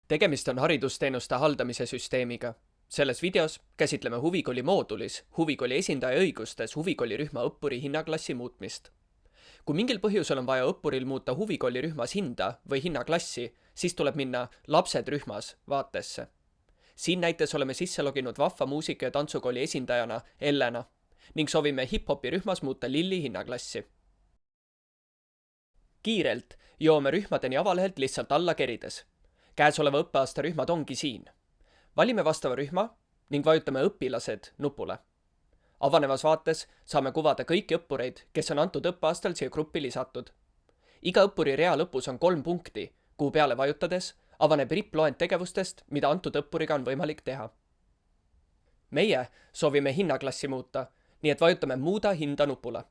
Tegemist on haridusteenuste haldamise süsteemiga. Selles videos käsitleme huvikooli moodulis huvikooli esindaja õigustes huvikoolirühma õppuri hinnaklassi muutmist. Kui mingil põhjusel on vaja õppuril muuta huvikoolirühmas hinda või hinnaklassi, siis tuleb minna lapsed rühmas vaatesse. Siin näites oleme sisse loginud Vahva muusika- ja tantsukooli esindajana Ellena ning soovime hip-hopi rühmas muuta Lilli hinnaklassi. Kiirelt joome rühmadeni avalehelt lihtsalt alla kerides. Käesoleva õppeaasta rühmad ongi siin. Valime vastava rühma ning vajutame õpilased nupule. Avanevas vaates saame kuvada kõiki õppureid, kes on antud õppeaastal siia gruppi lisatud. Iga õppuri rea lõpus on 3 punkti, kuhu peale vajutades avaneb ripploend tegevustest, mida antud õppuriga on võimalik teha. Meie soovime hinnaklassi muuta, nii et vajutame Muuda hinda nupule.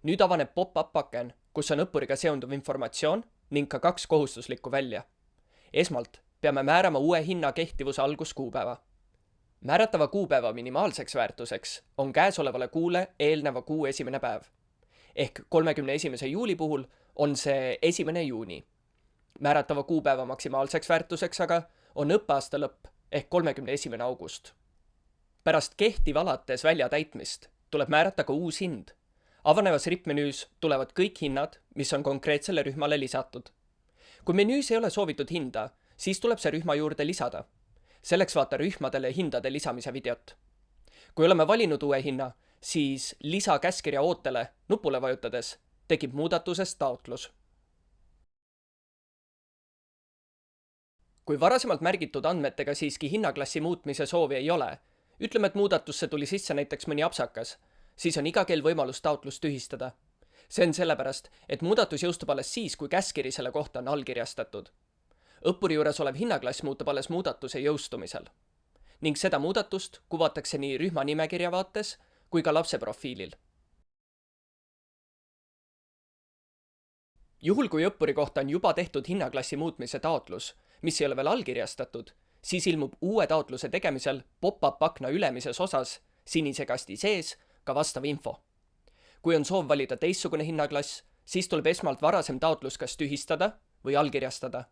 Nüüd avaneb pop-up aken, kus on õppuriga seonduv informatsioon ning ka 2 kohustuslikku välja. Esmalt peame määrama uue hinna kehtivuse alguskuupäeva. Määratava kuupäeva minimaalseks väärtuseks on käesolevale kuule eelneva kuu esimene päev. Ehk 31. juuli puhul on see 1. juuni. Määratava kuupäeva maksimaalseks väärtuseks aga on õppeaasta lõpp ehk 31. august. Pärast kehtiv alates välja täitmist tuleb määrata ka uus hind. Avanevas rippmenüüs tulevad kõik hinnad, mis on konkreetsele rühmale lisatud. Kui menüüs ei ole soovitud hinda, siis tuleb see rühma juurde lisada. Selleks vaata rühmadele hindade lisamise videot. Kui oleme valinud uue hinna, siis lisa käskkirja ootele nupule vajutades tekib muudatusest taotlus. Kui varasemalt märgitud andmetega siiski hinnaklassi muutmise soovi ei ole, ütleme, et muudatusse tuli sisse näiteks mõni apsakas, siis on iga kell võimalus taotlus tühistada. See on sellepärast, et muudatus jõustub alles siis, kui käskkiri selle kohta on allkirjastatud. Õppuri juures olev hinnaklass muutub alles muudatuse jõustumisel. Ning seda muudatust kuvatakse nii rühma nimekirja vaates kui ka lapse profiilil. Juhul kui õppuri kohta on juba tehtud hinnaklassi muutmise taotlus, mis ei ole veel allkirjastatud, siis ilmub uue taotluse tegemisel pop-up akna ülemises osas sinise kasti sees ka vastav info. Kui on soov valida teistsugune hinnaklass, siis tuleb esmalt varasem taotlus kas tühistada või allkirjastada.